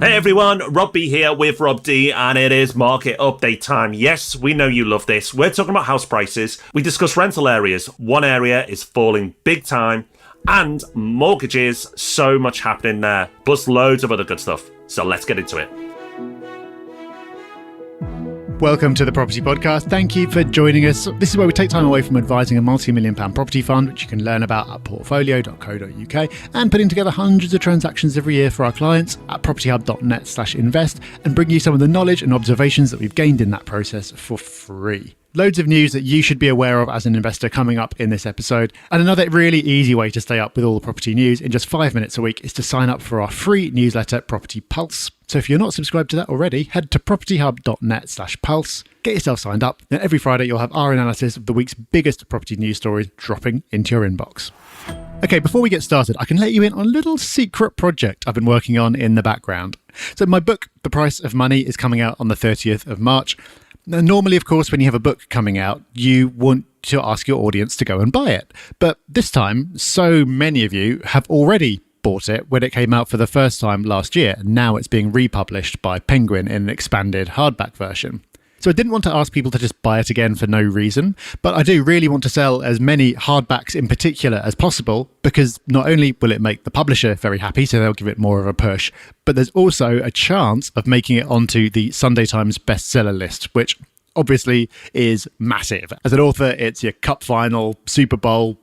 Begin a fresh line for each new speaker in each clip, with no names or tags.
Hey everyone, Rob B here with Rob D, and it is market update time. Yes, we know you love this. We're talking about house prices. We discuss rental areas. One area is falling big time, and mortgages. So much happening there, plus loads of other good stuff. So let's get into it.
Welcome to the Property Podcast. Thank you for joining us. This is where we take time away from advising a multi-million pound property fund, which you can learn about at portfolio.co.uk, and putting together hundreds of transactions every year for our clients at propertyhub.net/invest, and bring you some of the knowledge and observations that we've gained in that process for free. Loads of news that you should be aware of as an investor coming up in this episode. And another really easy way to stay up with all the property news in just 5 minutes a week is to sign up for our free newsletter, Property Pulse. So if you're not subscribed to that already, head to propertyhub.net/pulse, get yourself signed up. Then every Friday you'll have our analysis of the week's biggest property news stories dropping into your inbox. Okay, before we get started, I can let you in on a little secret project I've been working on in the background. So my book, The Price of Money, is coming out on the 30th of March. Now, normally, of course, when you have a book coming out, you want to ask your audience to go and buy it. But this time, so many of you have already bought it when it came out for the first time last year, and now it's being republished by Penguin in an expanded hardback version. So I didn't want to ask people to just buy it again for no reason, but I do really want to sell as many hardbacks in particular as possible, because not only will it make the publisher very happy, so they'll give it more of a push, but there's also a chance of making it onto the Sunday Times bestseller list, which obviously is massive. As an author, it's your cup final, Super Bowl,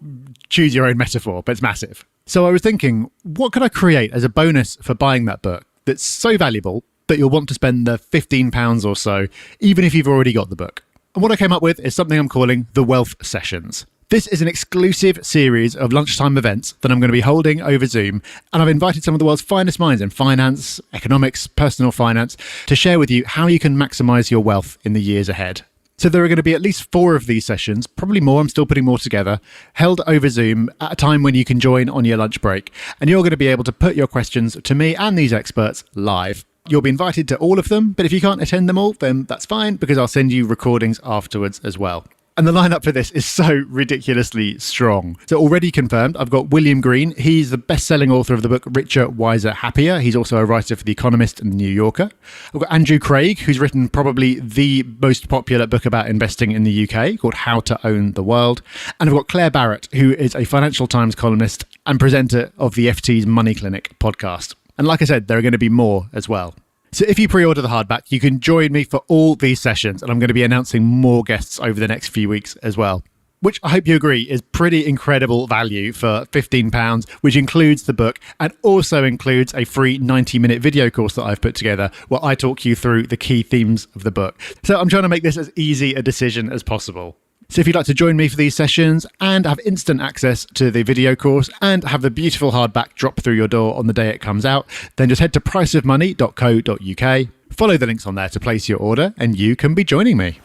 choose your own metaphor, but it's massive. So I was thinking, what could I create as a bonus for buying that book that's so valuable that you'll want to spend the £15 or so, even if you've already got the book? And what I came up with is something I'm calling the Wealth Sessions. This is an exclusive series of lunchtime events that I'm going to be holding over Zoom, and I've invited some of the world's finest minds in finance, economics, personal finance, to share with you how you can maximise your wealth in the years ahead. So there are going to be at least 4 of these sessions, probably more, I'm still putting more together, held over Zoom at a time when you can join on your lunch break, and you're going to be able to put your questions to me and these experts live. You'll be invited to all of them, but if you can't attend them all, then that's fine, because I'll send you recordings afterwards as well. And the lineup for this is so ridiculously strong. So already confirmed, I've got William Green. He's the best-selling author of the book Richer, Wiser, Happier. He's also a writer for The Economist and The New Yorker. I've got Andrew Craig, who's written probably the most popular book about investing in the UK, called How to Own the World. And I've got Claire Barrett, who is a Financial Times columnist and presenter of the FT's Money Clinic podcast. And like I said, there are going to be more as well. So if you pre-order the hardback, you can join me for all these sessions, and I'm going to be announcing more guests over the next few weeks as well, which I hope you agree is pretty incredible value for £15, which includes the book and also includes a free 90-minute video course that I've put together where I talk you through the key themes of the book. So I'm trying to make this as easy a decision as possible. So if you'd like to join me for these sessions and have instant access to the video course and have the beautiful hardback drop through your door on the day it comes out, then just head to priceofmoney.co.uk, follow the links on there to place your order, and you can be joining me.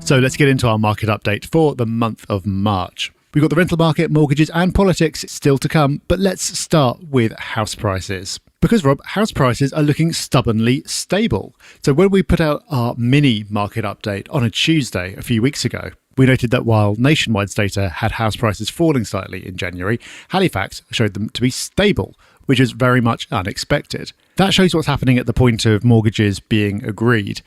So let's get into our market update for the month of March. We've got the rental market, mortgages and politics still to come, but let's start with house prices. Because, Rob, house prices are looking stubbornly stable. So when we put out our mini market update on a Tuesday a few weeks ago, we noted that while Nationwide's data had house prices falling slightly in January, Halifax showed them to be stable, which is very much unexpected. That shows what's happening at the point of mortgages being agreed.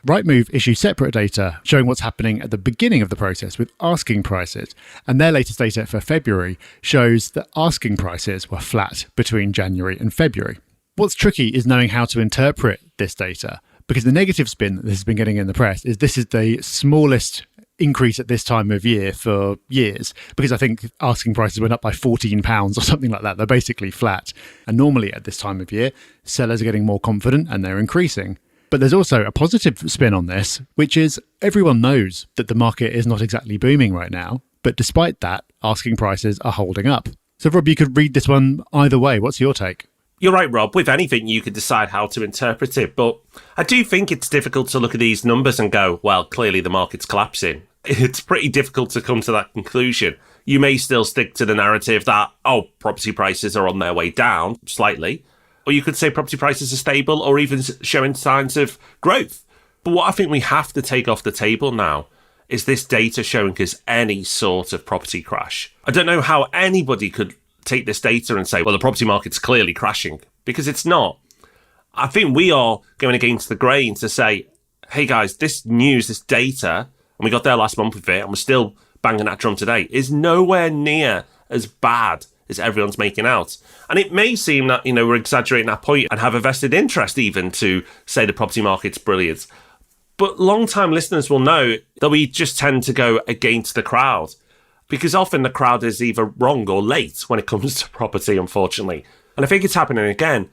Rightmove issue separate data showing what's happening at the beginning of the process with asking prices, and their latest data for February shows that asking prices were flat between January and February. What's tricky is knowing how to interpret this data, because the negative spin that this has been getting in the press is this is the smallest increase at this time of year for years, because I think asking prices went up by £14 or something like that. They're basically flat. And normally at this time of year, sellers are getting more confident and they're increasing. But there's also a positive spin on this, which is everyone knows that the market is not exactly booming right now. But despite that, asking prices are holding up. So Rob, you could read this one either way. What's your take?
You're right, Rob. With anything, you can decide how to interpret it. But I do think it's difficult to look at these numbers and go, well, clearly the market's collapsing. It's pretty difficult to come to that conclusion. You may still stick to the narrative that, property prices are on their way down slightly. Or you could say property prices are stable or even showing signs of growth. But what I think we have to take off the table now is this data showing us any sort of property crash. I don't know how anybody could take this data and say, well, the property market's clearly crashing, because it's not. I think we are going against the grain to say, hey guys, this news, this data, and we got there last month with it, and we're still banging that drum today, is nowhere near as bad as everyone's making out. And it may seem that, we're exaggerating that point and have a vested interest even to say the property market's brilliant. But long-time listeners will know that we just tend to go against the crowd, because often the crowd is either wrong or late when it comes to property, unfortunately. And I think it's happening again,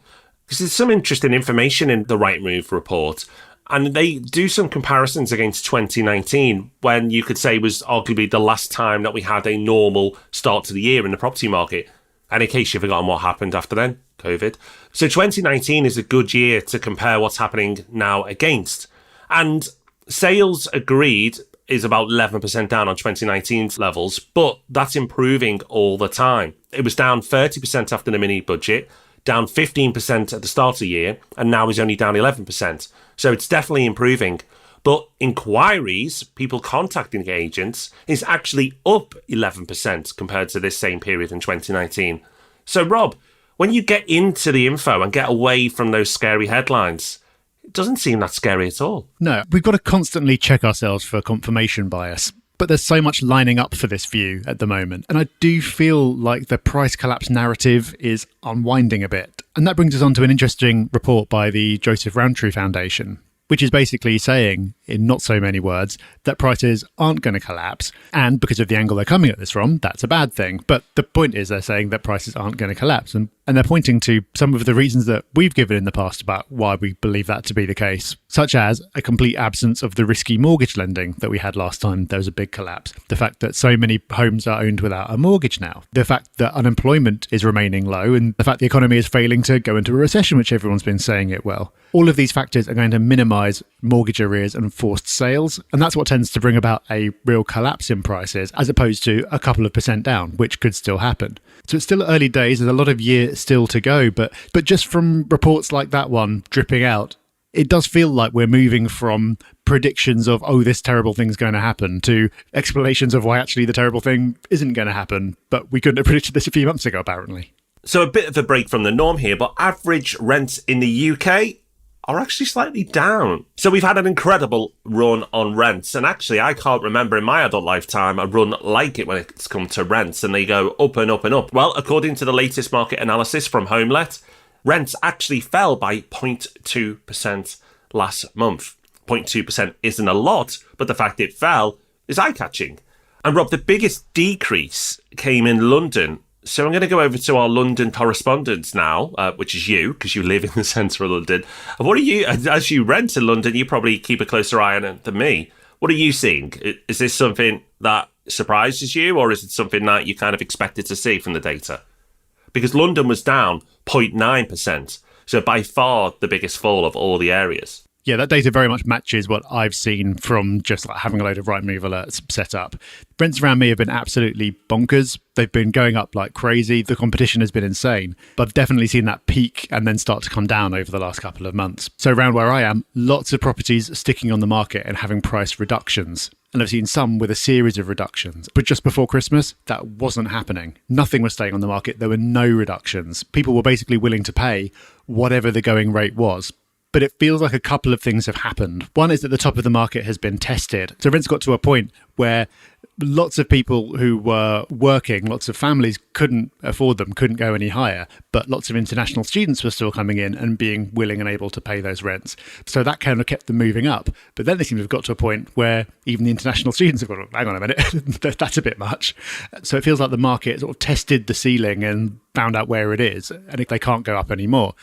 because there's some interesting information in the Rightmove report. And they do some comparisons against 2019, when you could say was arguably the last time that we had a normal start to the year in the property market. And in case you've forgotten what happened after then, COVID. So 2019 is a good year to compare what's happening now against. And sales agreed is about 11% down on 2019's levels, but that's improving all the time. It was down 30% after the mini budget, down 15% at the start of the year, and now is only down 11%. So it's definitely improving. But inquiries, people contacting agents, is actually up 11% compared to this same period in 2019. So Rob, when you get into the info and get away from those scary headlines, it doesn't seem that scary at all.
No, we've got to constantly check ourselves for confirmation bias. But there's so much lining up for this view at the moment. And I do feel like the price collapse narrative is unwinding a bit. And that brings us on to an interesting report by the Joseph Rowntree Foundation, which is basically saying, in not so many words, that prices aren't going to collapse. And because of the angle they're coming at this from, that's a bad thing. But the point is they're saying that prices aren't going to collapse. And they're pointing to some of the reasons that we've given in the past about why we believe that to be the case, such as a complete absence of the risky mortgage lending that we had last time there was a big collapse. The fact that so many homes are owned without a mortgage now. The fact that unemployment is remaining low, and the fact the economy is failing to go into a recession, which everyone's been saying it will. All of these factors are going to minimise mortgage arrears and forced sales, and that's what tends to bring about a real collapse in prices, as opposed to a couple of percent down, which could still happen. So it's still early days, there's a lot of year still to go, but just from reports like that one dripping out, it does feel like we're moving from predictions of, oh, this terrible thing's going to happen, to explanations of why actually the terrible thing isn't going to happen, but we couldn't have predicted this a few months ago, apparently.
So a bit of a break from the norm here, but average rents in the UK are actually slightly down. So we've had an incredible run on rents. And actually, I can't remember in my adult lifetime a run like it when it's come to rents. And they go up and up and up. Well, according to the latest market analysis from HomeLet, rents actually fell by 0.2% last month. 0.2% isn't a lot, but the fact it fell is eye-catching. And Rob, the biggest decrease came in London. So I'm going to go over to our London correspondent now, which is you, because you live in the centre of London. And what are you, as you rent in London, you probably keep a closer eye on it than me. What are you seeing? Is this something that surprises you, or is it something that you kind of expected to see from the data? Because London was down 0.9%, so by far the biggest fall of all the areas.
Yeah, that data very much matches what I've seen from just like having a load of Rightmove alerts set up. Rents around me have been absolutely bonkers. They've been going up like crazy. The competition has been insane. But I've definitely seen that peak and then start to come down over the last couple of months. So around where I am, lots of properties sticking on the market and having price reductions. And I've seen some with a series of reductions. But just before Christmas, that wasn't happening. Nothing was staying on the market. There were no reductions. People were basically willing to pay whatever the going rate was. But it feels like a couple of things have happened. One is that the top of the market has been tested. So rents got to a point where lots of people who were working, lots of families couldn't afford them, couldn't go any higher. But lots of international students were still coming in and being willing and able to pay those rents. So that kind of kept them moving up. But then they seem to have got to a point where even the international students have gone, hang on a minute, that's a bit much. So it feels like the market sort of tested the ceiling and found out where it is, and if they can't go up anymore.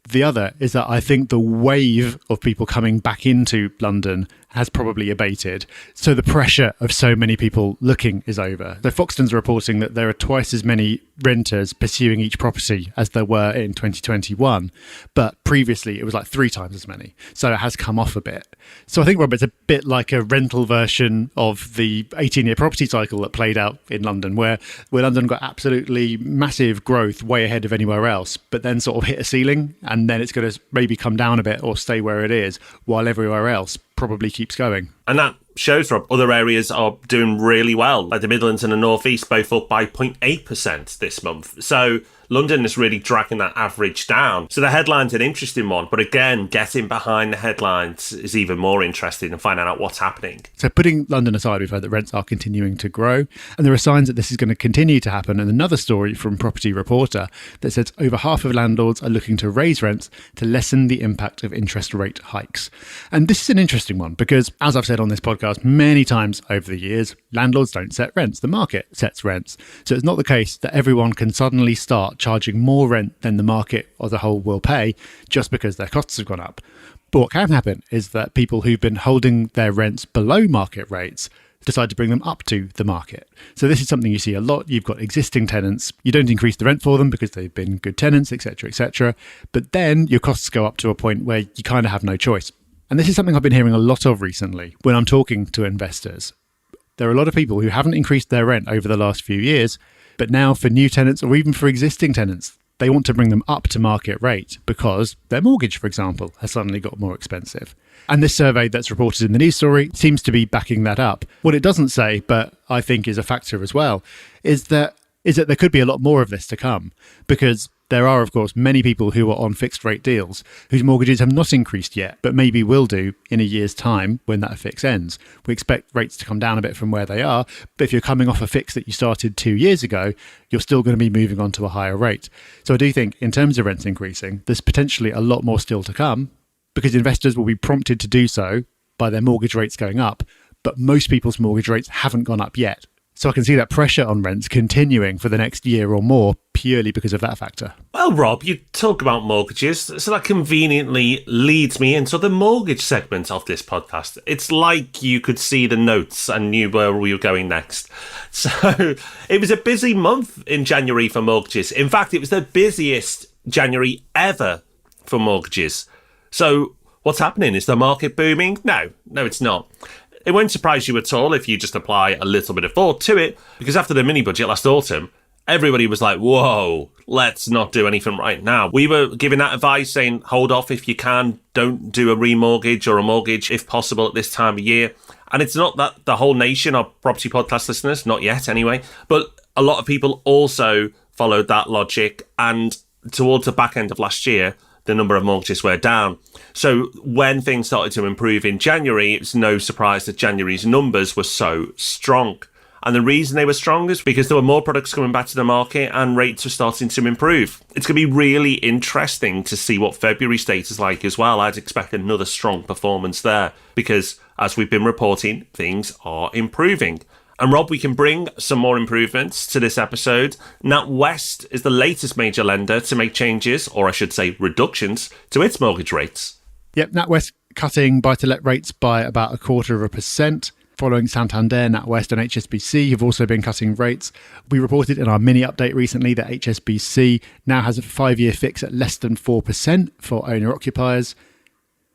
The other is that I think the wave of people coming back into London has probably abated. So the pressure of so many people looking is over. So Foxton's reporting that there are twice as many renters pursuing each property as there were in 2021. But previously it was like 3 times as many. So it has come off a bit. So I think, Rob, it's a bit like a rental version of the 18-year property cycle that played out in London, where London got absolutely massive growth way ahead of anywhere else, but then sort of hit a ceiling, and then it's going to maybe come down a bit or stay where it is, while everywhere else probably keeps going.
And that shows, Rob, other areas are doing really well, like the Midlands and the North East, both up by 0.8% this month. So London is really dragging that average down. So the headline's an interesting one, but again, getting behind the headlines is even more interesting and finding out what's happening.
So putting London aside, we've heard that rents are continuing to grow, and there are signs that this is going to continue to happen. And another story from Property Reporter that says over half of landlords are looking to raise rents to lessen the impact of interest rate hikes. And this is an interesting one because, as I've said on this podcast many times over the years, landlords don't set rents, the market sets rents. So it's not the case that everyone can suddenly start charging more rent than the market as a whole will pay just because their costs have gone up. But what can happen is that people who've been holding their rents below market rates decide to bring them up to the market. So this is something you see a lot. You've got existing tenants. You don't increase the rent for them because they've been good tenants, etc., etc. But then your costs go up to a point where you kind of have no choice. And this is something I've been hearing a lot of recently when I'm talking to investors. There are a lot of people who haven't increased their rent over the last few years, but now for new tenants or even for existing tenants, they want to bring them up to market rate because their mortgage, for example, has suddenly got more expensive. And this survey that's reported in the news story seems to be backing that up. What it doesn't say, but I think is a factor as well, is that there could be a lot more of this to come because there are, of course, many people who are on fixed rate deals whose mortgages have not increased yet, but maybe will do in a year's time when that fix ends. We expect rates to come down a bit from where they are, but if you're coming off a fix that you started 2 years ago, you're still going to be moving on to a higher rate. So I do think in terms of rents increasing, there's potentially a lot more still to come because investors will be prompted to do so by their mortgage rates going up, but most people's mortgage rates haven't gone up yet. So I can see that pressure on rents continuing for the next year or more purely because of that factor.
Well, Rob, you talk about mortgages, so that conveniently leads me into the mortgage segment of this podcast. It's like you could see the notes and knew where we were going next. So it was a busy month in January for mortgages. In fact, it was the busiest January ever for mortgages. So what's happening? Is the market booming? No, it's not. It won't surprise you at all if you just apply a little bit of thought to it, because after the mini budget last autumn, everybody was like, whoa, let's not do anything right now. We were giving that advice saying, hold off if you can, don't do a remortgage or a mortgage if possible at this time of year. And it's not that the whole nation are property podcast listeners, not yet anyway, but a lot of people also followed that logic. And towards the back end of last year, the number of mortgages were down. So when things started to improve in January, it's no surprise that January's numbers were so strong. And the reason they were strong is because there were more products coming back to the market and rates were starting to improve. It's going to be really interesting to see what February state is like as well. I'd expect another strong performance there because, as we've been reporting, things are improving. And Rob, we can bring some more improvements to this episode. NatWest is the latest major lender to make changes, or I should say reductions, to its mortgage rates.
Yep, NatWest cutting buy-to-let rates by about 0.25%. Following Santander, NatWest and HSBC have also been cutting rates. We reported in our mini update recently that HSBC now has a 5-year fix at less than 4% for owner-occupiers.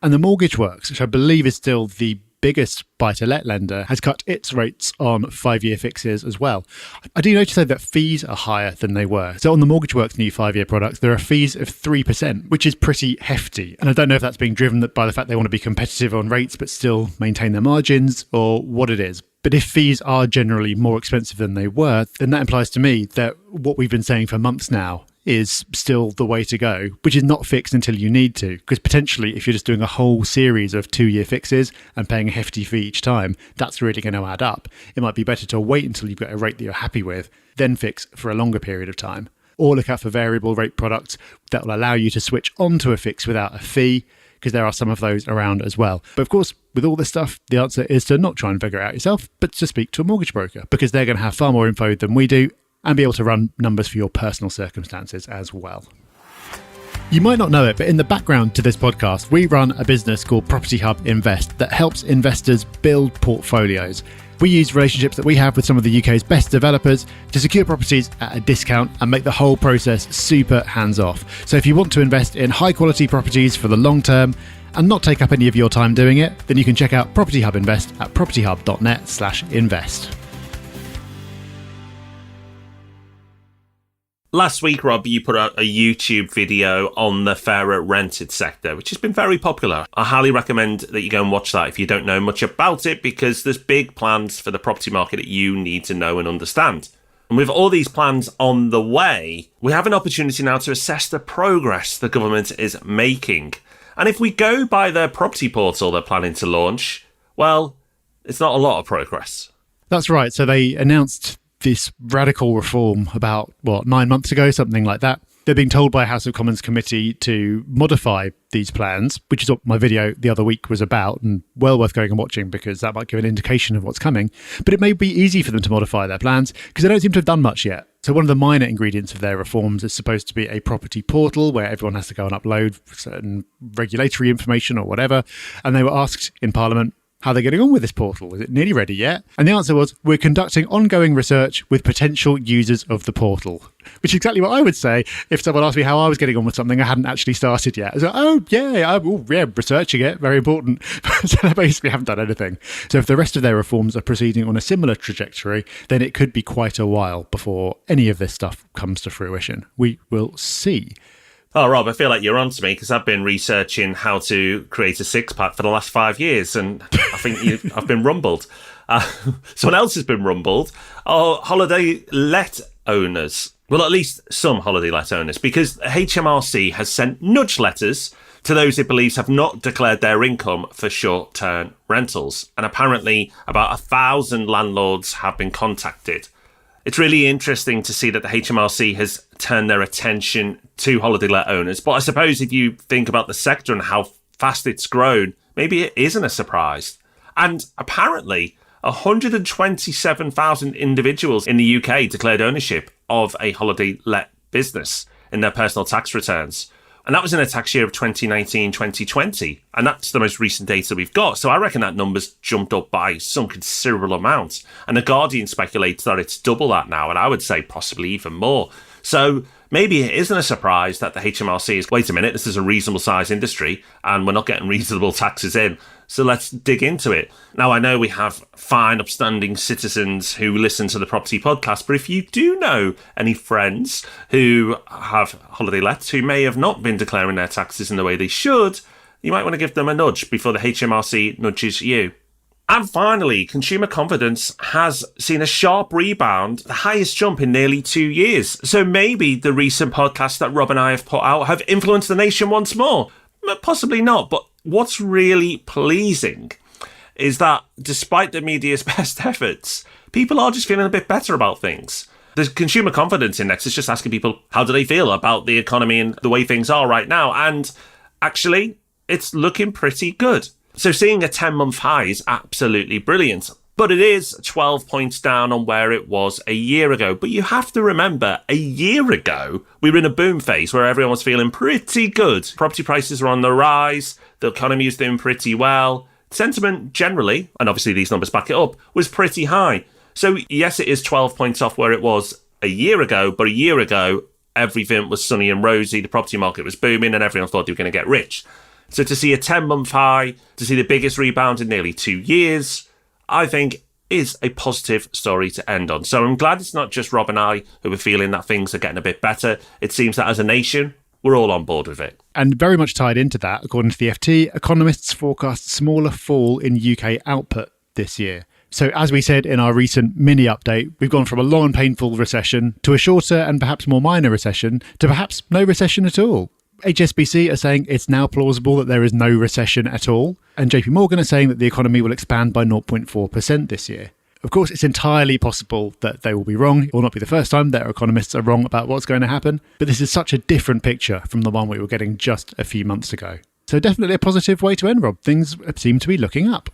And the Mortgage Works, which I believe is still the biggest buy-to-let lender, has cut its rates on 5-year fixes as well. I do notice though that fees are higher than they were. So on the Mortgage Works new 5-year products, there are fees of 3%, which is pretty hefty. And I don't know if that's being driven by the fact they want to be competitive on rates but still maintain their margins or what it is. But if fees are generally more expensive than they were, then that implies to me that what we've been saying for months now is still the way to go, which is not fixed until you need to. Because potentially, if you're just doing a whole series of 2-year fixes and paying a hefty fee each time, that's really going to add up. It might be better to wait until you've got a rate that you're happy with, then fix for a longer period of time. Or look out for variable rate products that will allow you to switch onto a fix without a fee, because there are some of those around as well. But of course, with all this stuff, the answer is to not try and figure it out yourself, but to speak to a mortgage broker, because they're going to have far more info than we do and be able to run numbers for your personal circumstances as well. You might not know it, but in the background to this podcast, we run a business called Property Hub Invest that helps investors build portfolios. We use relationships that we have with some of the UK's best developers to secure properties at a discount and make the whole process super hands-off. So if you want to invest in high-quality properties for the long term and not take up any of your time doing it, then you can check out Property Hub Invest at propertyhub.net/invest.
Last week, Rob, you put out a YouTube video on the fairer rented sector, which has been very popular. I highly recommend that you go and watch that if you don't know much about it, because there's big plans for the property market that you need to know and understand. And with all these plans on the way, we have an opportunity now to assess the progress the government is making. And if we go by the property portal they're planning to launch, well, it's not a lot of progress.
That's right. So they announced this radical reform about, 9 months ago, something like that. They're being told by a House of Commons committee to modify these plans, which is what my video the other week was about, and well worth going and watching because that might give an indication of what's coming. But it may be easy for them to modify their plans because they don't seem to have done much yet. So one of the minor ingredients of their reforms is supposed to be a property portal where everyone has to go and upload certain regulatory information or whatever. And they were asked in Parliament, how are they getting on with this portal? Is it nearly ready yet? And the answer was, we're conducting ongoing research with potential users of the portal, which is exactly what I would say if someone asked me how I was getting on with something I hadn't actually started yet. I was like, I'm researching it, very important. So they basically haven't done anything. So if the rest of their reforms are proceeding on a similar trajectory, then it could be quite a while before any of this stuff comes to fruition. We will see.
Oh, Rob, I feel like you're on to me because I've been researching how to create a six-pack for the last 5 years, and I think I've been rumbled. Someone else has been rumbled. Oh, holiday let owners. Well, at least some holiday let owners, because HMRC has sent nudge letters to those it believes have not declared their income for short-term rentals. And apparently about 1,000 landlords have been contacted. It's really interesting to see that the HMRC has turned their attention to holiday let owners. But I suppose if you think about the sector and how fast it's grown, maybe it isn't a surprise. And apparently, 127,000 individuals in the UK declared ownership of a holiday let business in their personal tax returns. And that was in a tax year of 2019-2020. And that's the most recent data we've got. So I reckon that number's jumped up by some considerable amount. And The Guardian speculates that it's double that now. And I would say possibly even more. So maybe it isn't a surprise that the HMRC is, wait a minute, this is a reasonable size industry and we're not getting reasonable taxes in. So let's dig into it. Now, I know we have fine, upstanding citizens who listen to the Property Podcast, but if you do know any friends who have holiday lets who may have not been declaring their taxes in the way they should, you might want to give them a nudge before the HMRC nudges you. And finally, consumer confidence has seen a sharp rebound, the highest jump in nearly 2 years. So maybe the recent podcasts that Rob and I have put out have influenced the nation once more. Possibly not, but what's really pleasing is that despite the media's best efforts, people are just feeling a bit better about things. The Consumer Confidence Index is just asking people, how do they feel about the economy and the way things are right now? And actually, it's looking pretty good. So seeing a 10-month high is absolutely brilliant. But it is 12 points down on where it was a year ago. But you have to remember, a year ago, we were in a boom phase where everyone was feeling pretty good. Property prices were on the rise. The economy was doing pretty well. Sentiment generally, and obviously these numbers back it up, was pretty high. So yes, it is 12 points off where it was a year ago. But a year ago, everything was sunny and rosy. The property market was booming and everyone thought they were going to get rich. So to see a 10-month high, to see the biggest rebound in nearly 2 years, I think is a positive story to end on. So I'm glad it's not just Rob and I who are feeling that things are getting a bit better. It seems that as a nation, we're all on board with it.
And very much tied into that, according to the FT, economists forecast smaller fall in UK output this year. So as we said in our recent mini update, we've gone from a long and painful recession to a shorter and perhaps more minor recession to perhaps no recession at all. HSBC are saying it's now plausible that there is no recession at all. And JP Morgan are saying that the economy will expand by 0.4% this year. Of course, it's entirely possible that they will be wrong. It will not be the first time that our economists are wrong about what's going to happen. But this is such a different picture from the one we were getting just a few months ago. So definitely a positive way to end, Rob. Things seem to be looking up.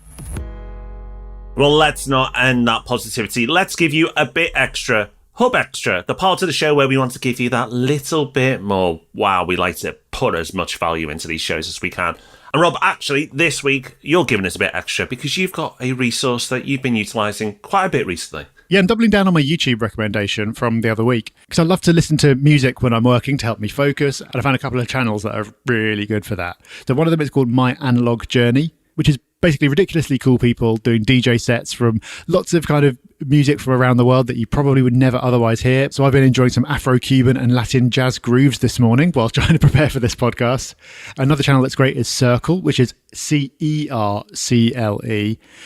Well, let's not end that positivity. Let's give you a bit extra. Hub Extra, the part of the show where we want to give you that little bit more. Wow, we like to put as much value into these shows as we can. And Rob, actually, this week, you're giving us a bit extra because you've got a resource that you've been utilising quite a bit recently.
Yeah, I'm doubling down on my YouTube recommendation from the other week because I love to listen to music when I'm working to help me focus. And I found a couple of channels that are really good for that. So one of them is called My Analog Journey, which is basically ridiculously cool people doing DJ sets from lots of kind of music from around the world that you probably would never otherwise hear. So I've been enjoying some Afro-Cuban and Latin jazz grooves this morning while trying to prepare for this podcast. Another channel that's great is Circle, which is CERCLE,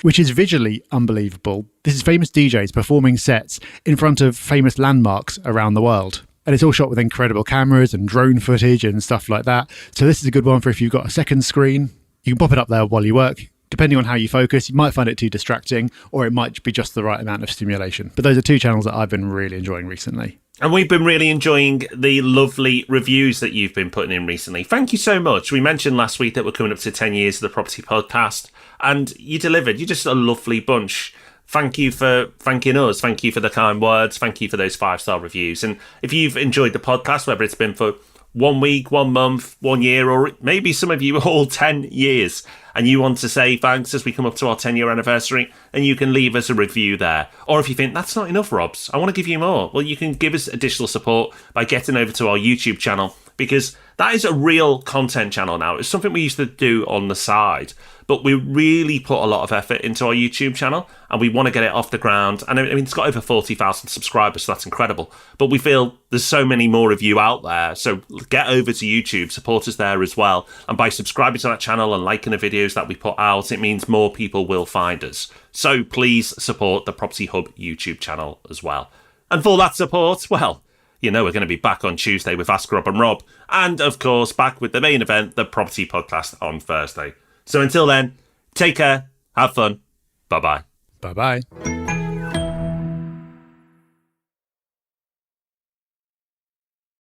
which is visually unbelievable. This is famous DJs performing sets in front of famous landmarks around the world. And it's all shot with incredible cameras and drone footage and stuff like that. So this is a good one for if you've got a second screen. You can pop it up there while you work. Depending on how you focus, you might find it too distracting, or it might be just the right amount of stimulation. But those are two channels that I've been really enjoying recently.
And we've been really enjoying the lovely reviews that you've been putting in recently. Thank you so much. We mentioned last week that we're coming up to 10 years of the Property Podcast, and you delivered. You're just a lovely bunch. Thank you for thanking us. Thank you for the kind words. Thank you for those 5-star reviews. And if you've enjoyed the podcast, whether it's been for 1 week, 1 month, 1 year, or maybe some of you all 10 years, and you want to say thanks as we come up to our 10-year anniversary, and you can leave us a review there. Or if you think, that's not enough, Robs, I want to give you more, well, you can give us additional support by getting over to our YouTube channel, because that is a real content channel now. It's something we used to do on the side, but we really put a lot of effort into our YouTube channel, and we want to get it off the ground. And I mean, it's got over 40,000 subscribers, so that's incredible. But we feel there's so many more of you out there, so get over to YouTube, support us there as well. And by subscribing to that channel and liking the videos that we put out, it means more people will find us. So please support the Property Hub YouTube channel as well. And for that support, well, you know we're going to be back on Tuesday with Ask Rob and Rob. And, of course, back with the main event, the Property Podcast, on Thursday. So until then, take care, have fun, bye-bye.
Bye-bye.